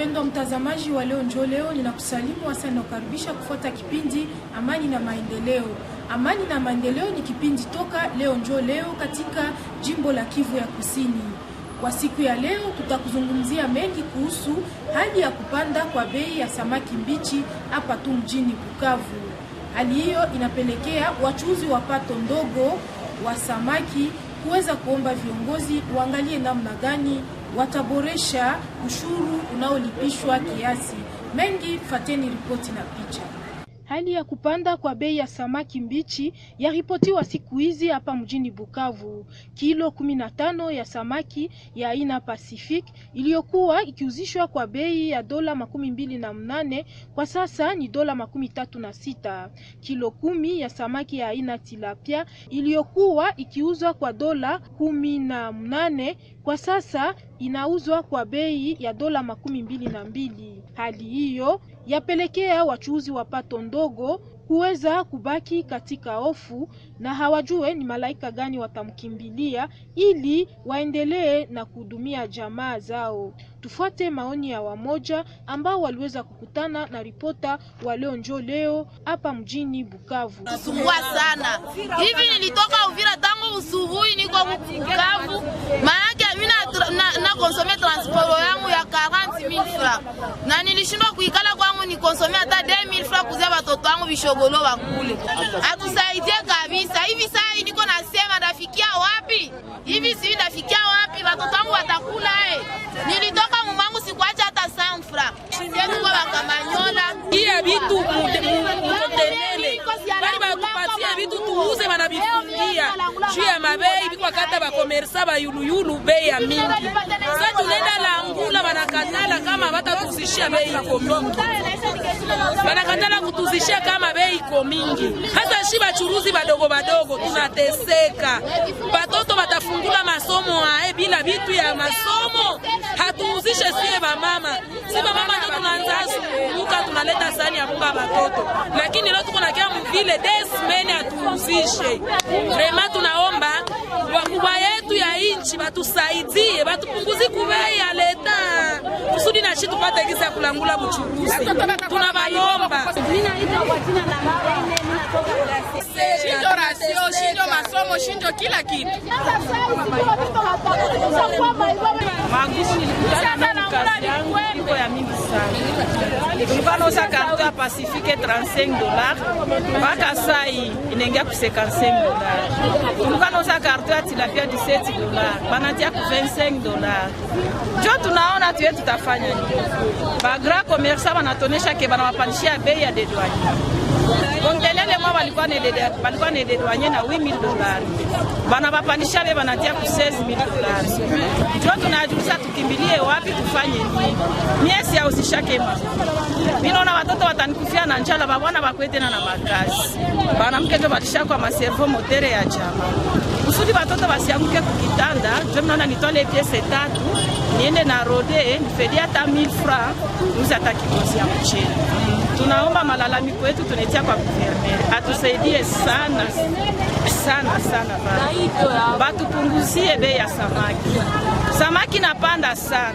Mpendwa mtazamaji wa Leo Njoo Leo, ninakusalimu sana na kukaribisha kufuata kipindi Amani na Maendeleo. Amani na Maendeleo ni kipindi toka Leo Njoo Leo katika jimbo la Kivu ya Kusini. Kwa siku ya leo tutakuzungumzia mengi kuhusu hali ya kupanda kwa bei ya samaki mbichi hapa tu mjini Bukavu. Hali hiyo inapelekea wachuuzi wa pato ndogo wa samaki kuweza kuomba viongozi waangalie namna gani wataboresha ushuru unaolipishwa kiasi. Mengi fateni ripoti na picha. Hali ya kupanda kwa bei ya samaki mbichi yaripotiwa siku hizi hapa mjini Bukavu. Kilo 15 ya samaki ya aina Pacific iliyokuwa ikiuzishwa kwa bei ya dola 28 kwa sasa ni dola 36. Kilo 10 ya samaki ya aina Tilapia iliyokuwa ikiuzwa kwa dola 18 kwa sasa inauzwa kwa bei ya dola 22. Hali hiyo yapelekea wachuuzi wa pato ndogo kuweza kubaki katika hofu na hawajue ni malaika gani watamkimbilia ili waendelee na kuhudumia jamaa zao. Tufuate maoni ya wamoja ambao waliweza kukutana na ripota wa Leo Njoo Leo hapa mjini Bukavu. Sumbua sana. Hivi nilitoka Uvira tangu usubuhi niko Bukavu. Maana mimi na konsome transport yangu ya 40,000 francs. Na nilishindwa kuikala kwangu ni konsome hata 2,000 francs kuzia watoto wangu bishogolo wakule. Atusaidie kabisa. Hivi sasa niko nasema nafikia wapi? Hivi si nafikia wapi? Watoto wangu watakula Nilitoka mumangu sikuacha hata 100 francs. Sisi kwa Kamanyola. Hii vitu mkontenele. Bali batupatia vitu tuuze banabifungia. Juu ya mabei biko kata ba komersa ba yulu bei ya mingi. Sasa tunaenda langula banakatala kama batatuzishia bei iko mingi. Banakatala kutuzishia kama bei iko mingi. Hata shi bachuruzi badogo tunateseka. Batoto batafungula masomo bila vitu ya masomo. Hatuuzishe sie ba mama. Si ba mama ndo tunaanza zunguka tunaleta sani ya bunga batoto. Lakini leo tuko na kia mvile desmene hatuuzishe. Vraiment tunaomba wakubwa yetu ya inchi batusaidie, batupunguzi kubei ya leta. Kusudi na shi tupate giza ya kulangula buchuruzi. Tunabalomba. Mimi naitwa kwa jina la Marene, ninatoka Gasi. Shindo rasio, shindo masomo, shindo kila kitu. Magumu nilikutana na kazi yangu iko ya mingi sana. Tulikuwa nauza karton ya Pacifique $35 mpaka saa hii inaingia ku $55. Tulikuwa nauza karton ya Tilapia $17 banatia ku $25. Jo tunaona tuwe tutafanya nini? Ba grand commerçant banatonesha ke banawapandishia bei ya dedouane. Kontenele mwa walikuwa ne dedouane na $8,000. Banabapandisha bei banatia ku $16,000. Jo tunajulisha tukimbilie wapi tufanye nini? Miezi ya usishake mazo. Mimi naona watoto watanikufia na njala babwana bakwetena na makazi. Banamke jo batisha kwa maservo motere ya chama. Kusudi watoto basianguke kukitanda, jo naona nitole piese 3, niende na rode, nifedia hata 1,000 francs, nuzi atakikosi ya mchele. Tunaomba malalamiko yetu tunetia kwa guverneur. Atusaidie sana batupunguzie bei ya samaki. Samaki napanda sana.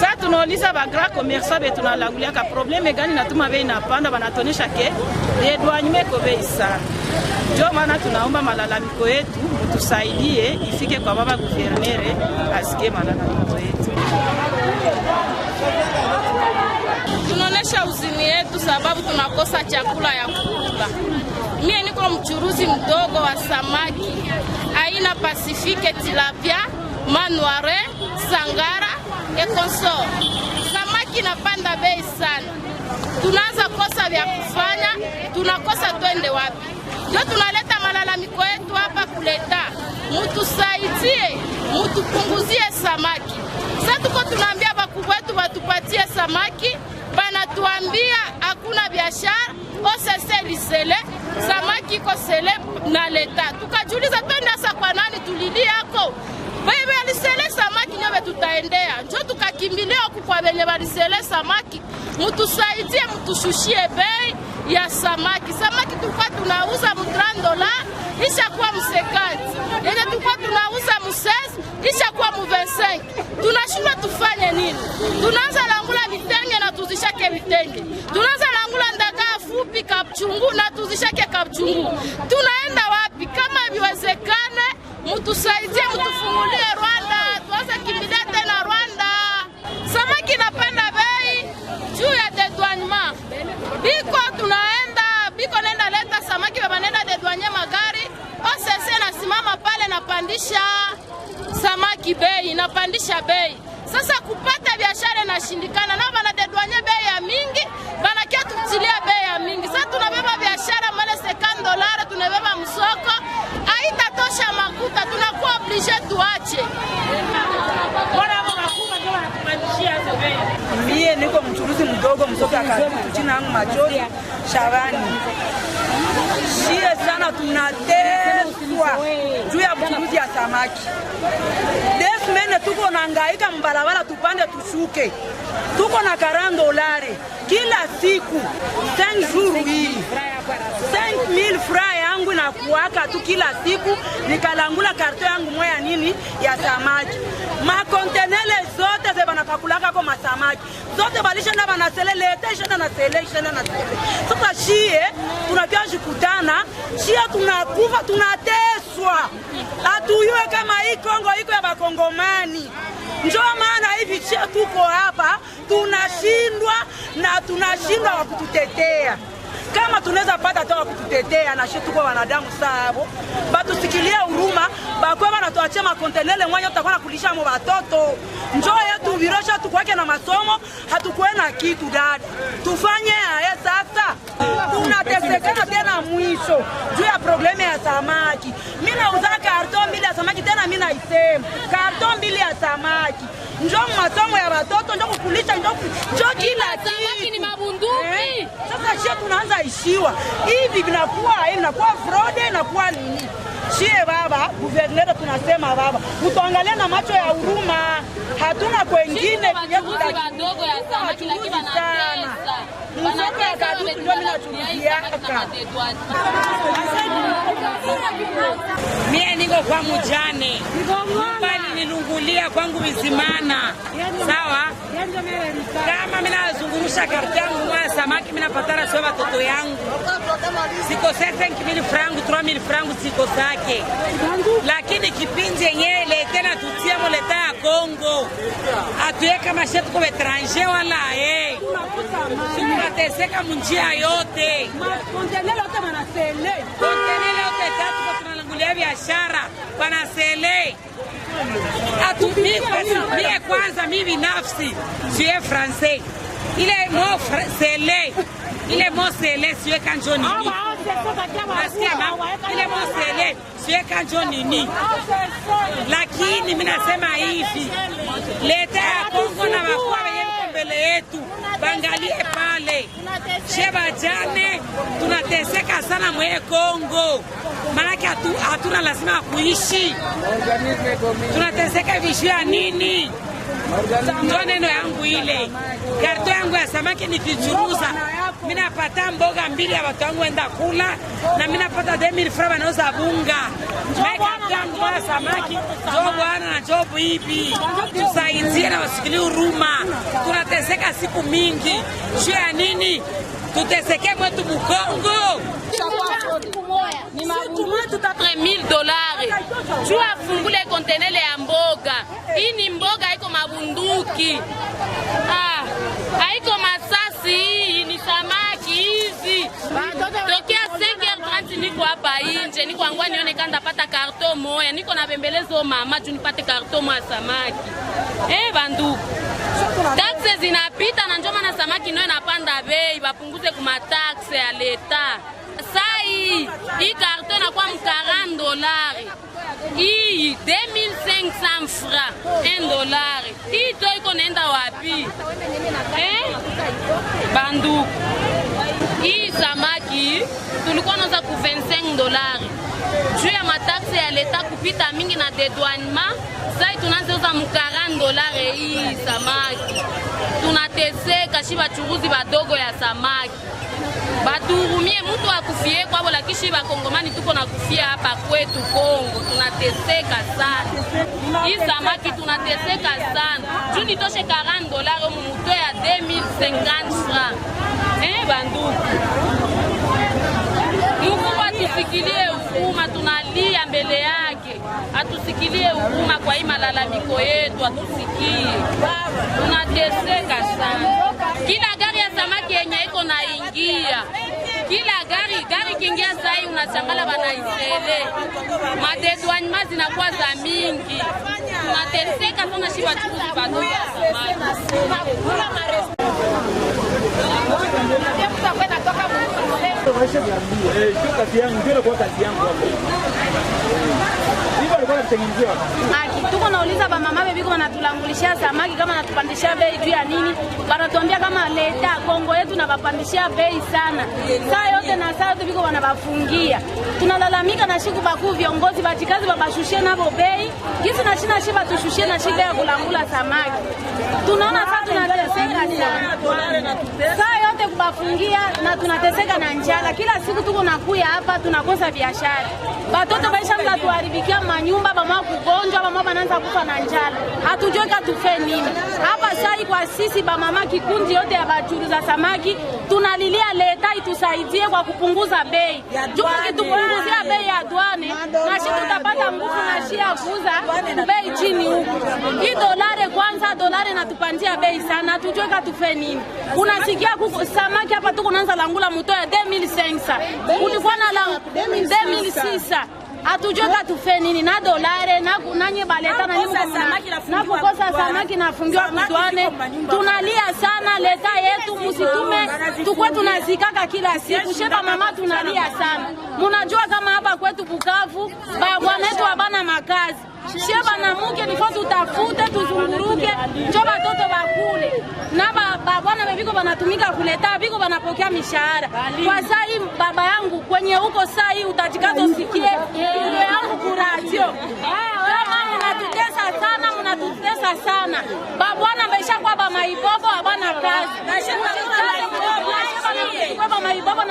Sasa tunauliza ba grand commerçant betu tunalangulia ka probleme gani natuma bei napanda banatonesha ke dedouane ko bei sana. Ndio maana tunaomba malalamiko yetu tusaidie ifike kwa baba guverneur asikie malalamiko yetu. Tunaonesha uzini yetu sababu tunakosa chakula ya kula. Mimi niko mchuruzi mdogo wa samaki aina Pacifique, Tilapia, Manuare, Sangara, Ekonsor. Samaki napanda bei sana. Tunaanza kosa vya kufanya, tunakosa twende wapi? Ndio tunaleta malalamiko yetu hapa kuleta. Mutusaidie, mutupunguzie samaki. Sasa tuko tunaambia bakubwa wetu batupatie samaki, banatuambia hakuna biashara, OCC lisele, samaki iko sele na leta. Tukajiuliza twende sasa kwa nani tulili yako? Wewe alisele samaki nyobe tutaendea. Njoo tukakimbilia huko kwa benye balisele samaki. Mutusaidie, mutushushie bei ya samaki. Samaki tulikuwa tunauza $30, ishakuwa $50. Yenye tulikuwa tunauza $16, ishakuwa $25. Tunashindwa tufanye nini? Tunaanza langula biko nenda leta samaki banenda dedwanye magari OCC nasimama pale napandisha samaki bei, napandisha bei. Sasa kupata biashara inashindikana na bana dedwanye bei ya mingi, bana kia tutilia bei ya mingi. Sasa tunabeba biashara male $50 tunabeba msoko, haitatosha makuta, tunakuwa oblige tuache. Mie niko mchuruzi mdogo msoko ya Karutu, jina yangu Majori Shabani. Shie sana tunateswa juu ya mchuruzi ya samaki. Desmene tuko nahangaika mbalabala tupande tushuke. Tuko na $40 kila siku 5 jours hii. 5000 francs yangu na kuwaka tu kila siku, nikalangula karto yangu moya nini ya samaki. Makontenele zote ze banapakulaka kwa masamaki zote balisha na banasele leta isha na sele. Sasa shie tunapia jikutana, shie tunakufa tunateswa. Atuyue kama hii Kongo iko ya bakongomani. Njoo maana hivi shie tuko hapa tunashindwa na tunashindwa wa kututetea. Kama tunaweza pata toa kututetea na shie tuko wanadamu sabo, batusikilie huruma, bakwe banatuachia makontenele mwanyo tutakuwa na kulisha mo watoto. Njoo yetu virosha tukwake na masomo, hatukuwe na kitu dada. Tufanye haya sasa. Tunatesekana tena mwisho juu ya probleme ya samaki. Mimi nauza karton 2 ya samaki tena mimi naisema. Karton 2 ya samaki. Njoo masomo ya watoto, njoo kukulisha, njoo kila samaki ni mabunduki. Sasa shie tunaanza ishiwa. Hivi vinakuwa fraud inakuwa nini? Shie baba, guvernera tunasema baba, utuangalia na macho ya huruma. Hatuna kwengine kuja wadogo ya samaki lakini wanatesa. Msoko ya Karutu ndio mimi nachuruziaka. Mie niko kwa mujane. Mbali nilungulia kwangu Bizimana. Sawa? Kama mimi nazungurusha karti yangu mwa samaki mimi napatana sio watoto yangu. Siko 5000 francs, 3000 francs siko zake. Lakini kipindi yenyewe tena tutie moleta ya Kongo. Atuweka mashetu kwa etranger wala tunateseka munjia yote. Kontenele yote banasele. Kontenele yote tatu kwa tunalangulia biashara banasele. Mie kwanza mimi binafsi siye français. Ile mo sele. Ile mo sele siye kanjo nini. Ile mo sele siye kanjo nini. Lakini mimi nasema hivi. Leta ya Kongo na wakua mbele yetu bangalie pale sheba jane tunateseka sana mwe Kongo, maana hatuna lazima kuishi, tunateseka vishu ya nini? Ndio neno yangu ile. Karto yangu ya samaki nikichuruza mimi napata mboga 2 ya watu wangu enda kula, na mimi napata 2000 francs banauza bunga. Karto yangu ya samaki jo bwana na job hivi. Tusaidie na wasikili huruma. Tunateseka siku mingi. Juu ya nini? Tuteseke mwetu Mkongo. Ni $1000. Juu afungule kontenele ya mboga. Hii ni mboga iko mabunduki. Haiko masasi, hii ni samaki hizi. Tokea 5h30 niko hapa nje, niko angwa nione kama ndapata karton moja. Niko na bembelezo mama juu nipate karton moja samaki. Banduku. Taxe zinapita na njoma na samaki ndio inapanda bei, bapunguze kuma taxe ya leta. Sai, hii karton inakuwa $40. Hii 2500 francs, $1. Hii to iko nenda wapi? Banduku. Hii samaki tulikuwa nauza ku $25. Juu ya mataxe ya leta kupita mingi na dedouanement, sai tunaanza mu $40 hii samaki. Tunateseka shi bachuruzi badogo ya samaki. Baturumie mtu akufie kwabo, lakini bakongomani tuko na kufia hapa kwetu Kongo. Tunateseka sana. Hii samaki tunateseka sana. Juu nitoshe $40 mumuto ya 2050 francs. Banduku. Mungu atusikilie huruma, tunalia mbele yake. Atusikilie huruma kwa hii malalamiko yetu, atusikie. Tunateseka sana. Kila gari ya samaki yenye iko na ingia tunachangala banaisele. Madedwanyima zinakuwa za mingi. Tunateseka sana shi wachuuzi badogo ya samaki. Tuko nauliza ba mama bebiko wanatulangulishia samaki kama natupandishia bei juu ya nini? Wanatuambia kama leta Kongo yetu na bapandishia bei sana. Saa yote na saa yote biko wanabafungia. Tunalalamika na shiku bakuu viongozi batikazi babashushie nabo bei. Kisi na shina shiba tushushie na shiba ya kulangula samaki. Tunaona sasa tunateseka sana. Saa yote kubafungia na tunateseka na njala. Kila siku tuko nakuya hapa tunakosa biashara. Batoto baisha mza tuharibikia manyumba, bama kugonjwa, bama bananza kufa na njala. Hatujui katufe nini. Hapa sai kwa sisi ba mama kikundi yote ya bachuruza samaki, tunalilia leta itusaidie kwa kupunguza bei. Juma kitupunguzia bei ya douane, na sisi tutapata nguvu na shia kuuza bei chini huko. Hii dolari kwanza, dolari natupandia bei sana, hatujui katufe nini. Unasikia samaki hapa tuko naanza langula mto ya 2500. Ulikuwa na 2600. Hatujui katufe nini na dolari na nanye baleta na nini na kukosa samaki nafungiwa kudwane. Tunalia sana leta yetu musitume tukwe tunazikaka kila siku. Sheba mama tunalia sana. Munajua kama hapa kwetu Bukavu bwana wetu habana makazi. Sheba na muke nifo tutafute tuzunguruke njo batoto bakule. Na bwana bebiko banatumika kuleta biko banapokea mishahara. Kwa sai baba yangu kwenye huko sai utajikaza usikie ndio yangu kuradio. Kama mnatutesa sana. Bwana maisha kwa ba maibobo habana kazi. Kwa maibobo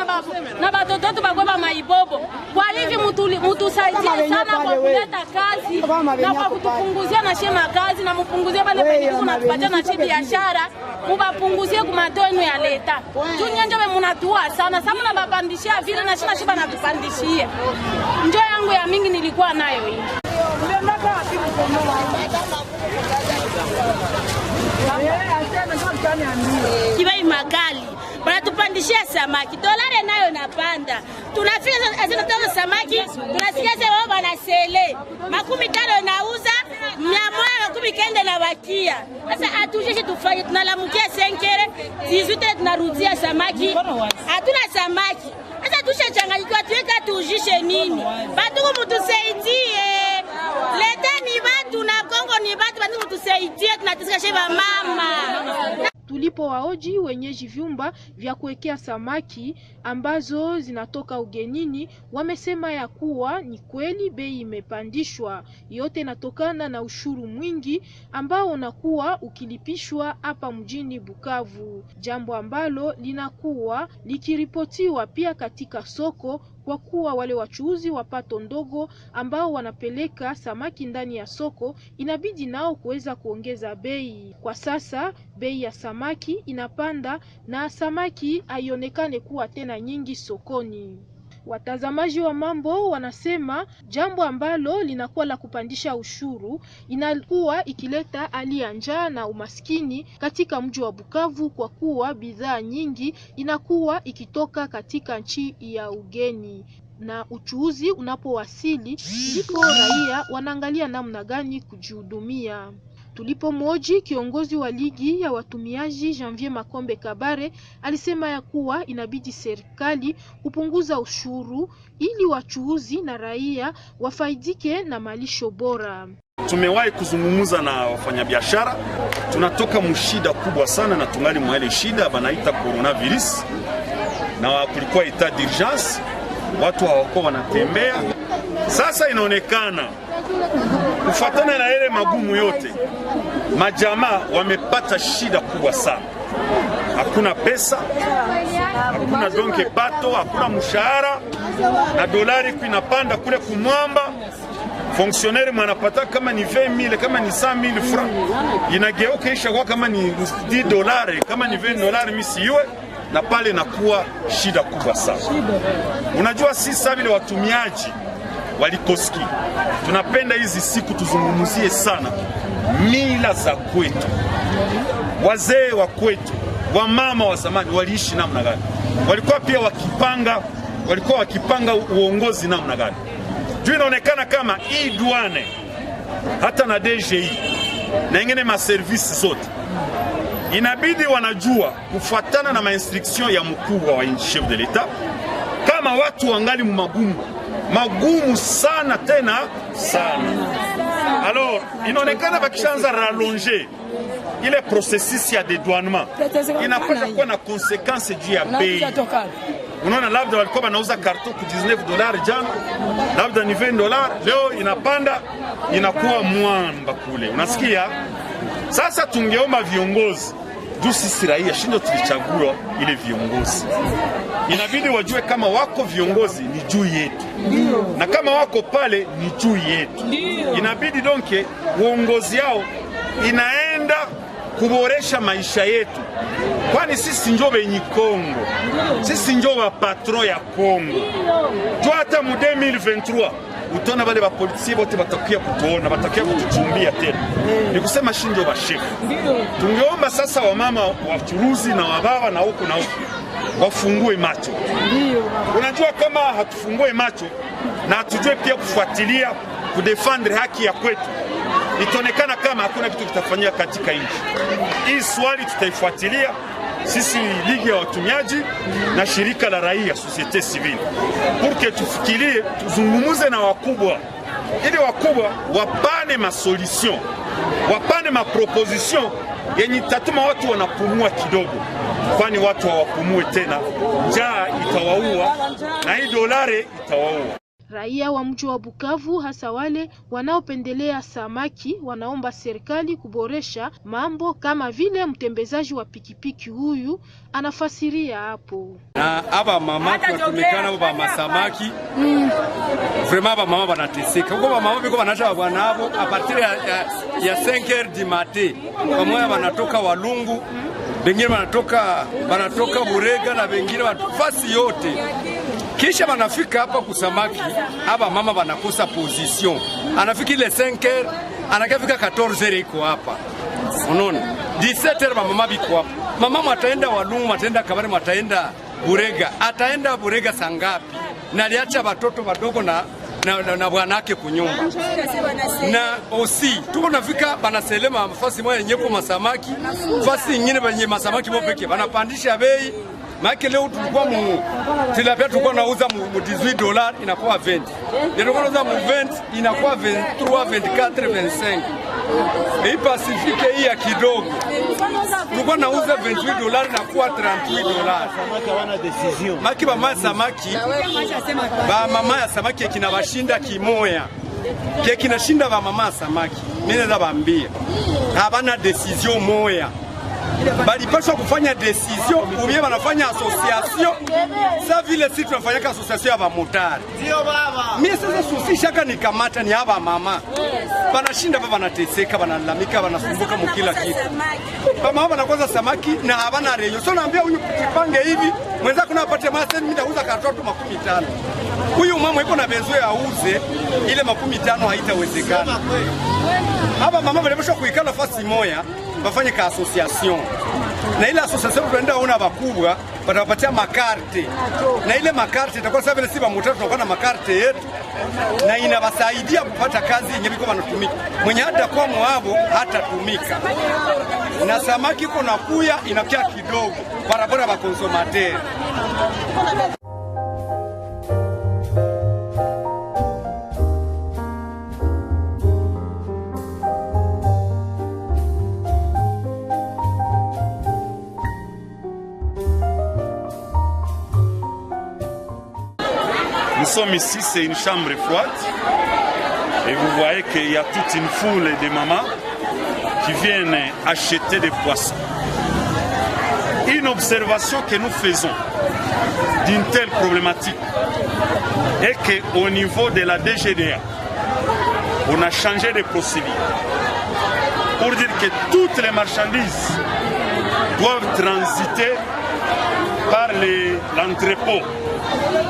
na batoto tu bakwa maibobo. Kwa hivi mutusaidie sana kwa kuleta kazi na kwa kutupunguzia na shema kazi na mpunguzie pale penye tunatupatia na chibi biashara, mubapunguzie kumatonu ya leta. Tunye njobe munatua sana, sababu na babandishia vile na shina shiba natupandishia. Njo yangu ya mingi nilikuwa nayo hii. Kibai magali wanatupandishia samaki, dolari nayo napanda. Tunafika azina samaki, tunasikia wao wanasele 15 nauza 110 na bakia. Sasa hatujui tufanye, tunalamukia 5 18 tunarudia samaki. Hatuna samaki. Sasa tushachanganyikiwa tuweka tujishe nini? Batuko mutusaidie. Leta ni watu na Kongo ni watu, batuko mutusaidie, tunateseka sheba mama. Tulipowaoji wenyeji vyumba vya kuwekea samaki ambazo zinatoka ugenini, wamesema ya kuwa ni kweli bei imepandishwa. Yote inatokana na ushuru mwingi ambao unakuwa ukilipishwa hapa mjini Bukavu, jambo ambalo linakuwa likiripotiwa pia katika soko, kwa kuwa wale wachuuzi wa pato ndogo ambao wanapeleka samaki ndani ya soko inabidi nao kuweza kuongeza bei. Kwa sasa bei ya samaki inapanda na samaki haionekane kuwa tena nyingi sokoni. Watazamaji wa mambo wanasema jambo ambalo linakuwa la kupandisha ushuru inakuwa ikileta hali ya njaa na umaskini katika mji wa Bukavu, kwa kuwa bidhaa nyingi inakuwa ikitoka katika nchi ya ugeni, na uchuuzi unapowasili ndipo raia wanaangalia namna gani kujihudumia. Tulipomhoji kiongozi wa ligi ya watumiaji Janvier Makombe Kabare, alisema ya kuwa inabidi serikali kupunguza ushuru ili wachuuzi na raia wafaidike na malisho bora. Tumewahi kuzungumza na wafanyabiashara, tunatoka mshida kubwa sana na tungali mwele shida banaita coronavirus, na kulikuwa etat d'urgence, watu hawakuwa wanatembea. Sasa inaonekana kufuatana na ile magumu yote, majamaa wamepata shida kubwa sana. Hakuna pesa, hakuna donke pato, hakuna mshahara, na dolari inapanda kule kumwamba. Fonctionnaire mwanapata kama ni 20,000, kama ni 100,000 francs, inageuka isha kwa kama ni $10, kama ni $20 misiwe, na pale nakuwa shida kubwa sana. Unajua sisi vile watumiaji walikoski, tunapenda hizi siku tuzungumzie sana mila za kwetu. Wazee wa kwetu, wamama wa zamani waliishi namna gani? Walikuwa pia wakipanga walikuwa wakipanga uongozi namna gani. Juu inaonekana kama hii douane hata na DGI na ingine maservisi zote inabidi wanajua kufuatana na mainstruction ya mkubwa wa nchi, chef de l'etat, kama watu wangali magumu sana tena sana. Alors inaonekana bakishaanza rallonger ile processus ya dédouanement inapaswa kuwa na konsekansi juu ya bei. Unaona, labda walikuwa wanauza karton ku $19 jana, labda ni $20, leo inapanda inakuwa mwamba kule, unasikia? Sasa tungeomba viongozi, juu sisi raia shindo tulichagua ile viongozi, inabidi wajue kama wako viongozi ni juu yetu, na kama wako pale ni juu yetu. Inabidi donke uongozi yao inaenda kuboresha maisha yetu, kwani sisi njo benyi Kongo, sisi njo wa patron ya Kongo. Juu hata mu 2023 utona bale ba polisi bote batakia kutuona, batakia kutuchumbia tena. Ni kusema shinjo ba chef. Tungeomba sasa wamama wachuruzi na wababa na huko wafungue macho. Unajua kama hatufungue macho na hatujue pia kufuatilia kudefendre haki ya kwetu, itaonekana kama hakuna kitu kitafanyika katika nchi hii. Swali tutaifuatilia sisi ligi ya watumiaji na shirika la raia societe civile, porque tufikirie, tuzungumuze na wakubwa, ili wakubwa wapane masolution, wapane maproposition yenye tatuma watu wanapumua kidogo, kwani watu hawapumue tena, njaa itawaua na hii dolare itawaua. Raia wa mji wa Bukavu, hasa wale wanaopendelea samaki, wanaomba serikali kuboresha mambo, kama vile mtembezaji wa pikipiki huyu anafasiria hapo. Na aba mama kutumikana ba masamaki vraiment ba mama banateseka huko, ba mama biko banacha bwanabo a partir ya 5h du matin, pamoja wanatoka Walungu, wengine wanatoka Burega na wengine fasi yote. Kisha wanafika hapa kusamaki, hapa mama wanakosa position. Anafika ile 5h, anakafika 14h iko hapa. Unaona? 17h mama biko hapa. Mama ataenda Walungu, ataenda Kabare, ataenda Burega. Ataenda Burega sangapi? Na aliacha watoto wadogo na bwanake kunyumba. Na osi, tuko nafika banaselema fasi moja yenye kwa masamaki, fasi nyingine yenye masamaki mopeke. Banapandisha bei. Maana leo tulikuwa tilapia tulikuwa nauza mu $18 inakuwa 20. Ndio tunauza mu 20 inakuwa 23, 24, 25. Hii Pacifique hii ya kidogo. Tulikuwa nauza $28 inakuwa $38. Samaki hawana decision. Maki mama samaki. Ba mama ya samaki kinawashinda kimoya. Kinashinda ba mama samaki. Mimi naweza baambia. Habana decision moya. Balipaswa kufanya decision ubie wanafanya association. Sasa vile sisi tunafanya association ya bamotari. Ndio baba. Mimi sasa susi shaka nikamata ni hapa mama. Banashinda baba wanateseka, banalalamika, banasumbuka mkila kitu. Mama wanakoza samaki na habana reyo. So naambia huyu kipange hivi, mwenzako unapata masa mimi nauza katoto 15. Huyu mama yuko na bezo ya auze ile 15 haitawezekana. Hapa mama walipaswa kuikala fasi moja, bafanye ka association. Na ile association tunaenda una bakubwa, watawapatia makarte. Na ile makarte itakuwa sawa vile siba mutatu tunakuwa na makarte yetu. Na inawasaidia kupata kazi yenye biko wanatumika. Mwenye hata kwa mwabo hata tumika. Na samaki iko na kuya inakia kidogo barabara ba consommateur. Nous sommes ici, c'est une chambre froide et vous voyez qu'il y a toute une foule de mamans qui viennent acheter des poissons. Une observation que nous faisons d'une telle problématique est qu'au niveau de la DGDA, on a changé de procédure pour dire que toutes les marchandises doivent transiter par l'entrepôt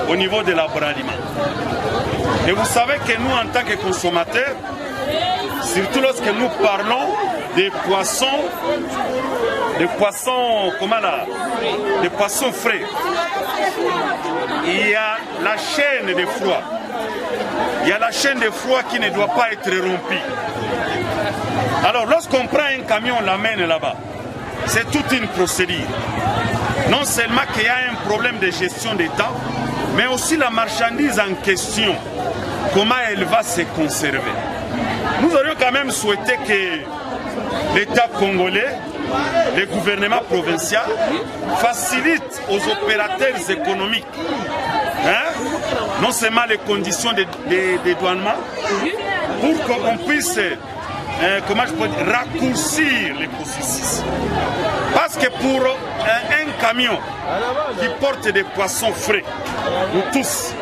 au niveau de l'agroalimentaire. Et vous savez que nous, en tant que consommateurs, surtout lorsque nous parlons des poissons des poissons, comment là, des poissons frais. Il y a la chaîne de froid. Il y a la chaîne de froid qui ne doit pas être rompue. Alors, lorsqu'on prend un camion, on l'amène là-bas. C'est toute une procédure. Non seulement qu'il y a un problème de gestion des temps, mais aussi la marchandise en question, comment elle va se conserver. Nous aurions quand même souhaité que l'État congolais, le gouvernement provincial, facilite aux opérateurs économiques, non seulement les conditions de dédouanement, pour qu'on puisse comment je peux dire, raccourcir les processus. Parce que pour un camion qui porte des poissons frais, nous tous,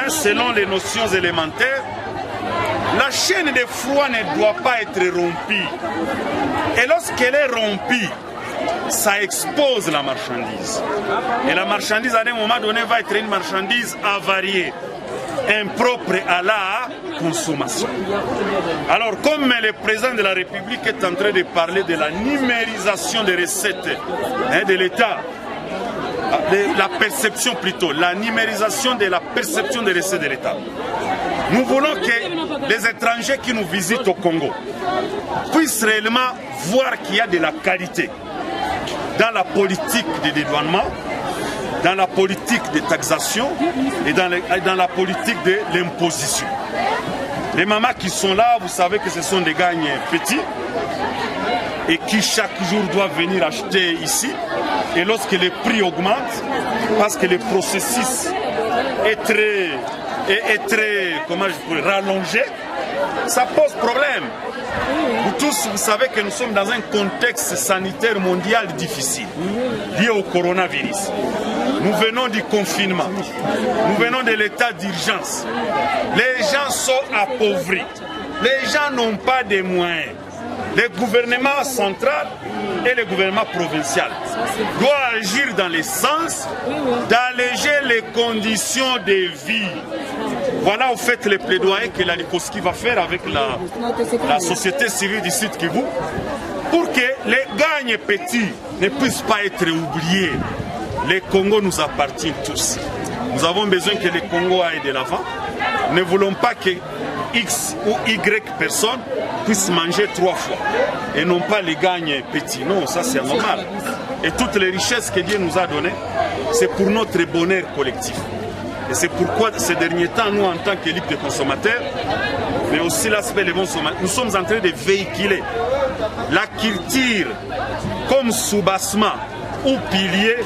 selon les notions élémentaires, la chaîne de froid ne doit pas être rompue. Et lorsqu'elle est rompue, ça expose la marchandise. Et la marchandise, à un moment donné, va être une marchandise avariée, impropre à la consommation. Alors, comme le président de la République est en train de parler de la numérisation des recettes de l'État, de la perception plutôt, la numérisation de la perception des recettes de l'État, nous voulons que les étrangers qui nous visitent au Congo puissent réellement voir qu'il y a de la qualité dans la politique de dédouanement, dans la politique de taxation et dans la politique de l'imposition. Les mamans qui sont là, vous savez que ce sont des gagnes petits et qui chaque jour doivent venir acheter ici. Et lorsque les prix augmentent, parce que le processus est très comment je pourrais, rallongé, ça pose problème. Vous tous, vous savez que nous sommes dans un contexte sanitaire mondial difficile, lié au coronavirus. Nous venons du confinement, nous venons de l'état d'urgence. Les gens sont appauvris, les gens n'ont pas de moyens. Le gouvernement central et le gouvernement provincial doivent agir dans le sens d'alléger les conditions de vie. Voilà au fait les plaidoyers que la Likoski va faire avec la société civile du Sud Kivu pour que les gagnes petits ne puissent pas être oubliés. Le Congo nous appartient tous. Nous avons besoin que le Congo aille de l'avant. Nous ne voulons pas que X ou Y personnes puissent manger 3 fois et non pas les gagnes petits. Non, ça c'est anormal. Et toutes les richesses que Dieu nous a données, c'est pour notre bonheur collectif. Et c'est pourquoi ces derniers temps, nous en tant qu'élite de consommateurs, mais aussi l'aspect des consommateurs, nous sommes en train de véhiculer la culture comme soubassement ou pilier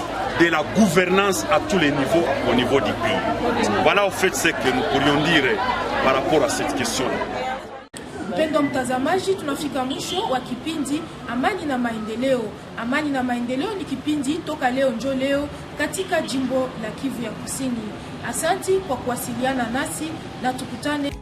de la gouvernance à tous les niveaux au niveau du pays. Voilà au fait ce que nous pourrions dire par rapport à cette question-là. Mpendo mtazamaji, tunafika mwisho wa kipindi Amani na Maendeleo. Amani na Maendeleo ni kipindi toka leo njo leo katika jimbo la Kivu ya Kusini. Asanti kwa kuwasiliana nasi na tukutane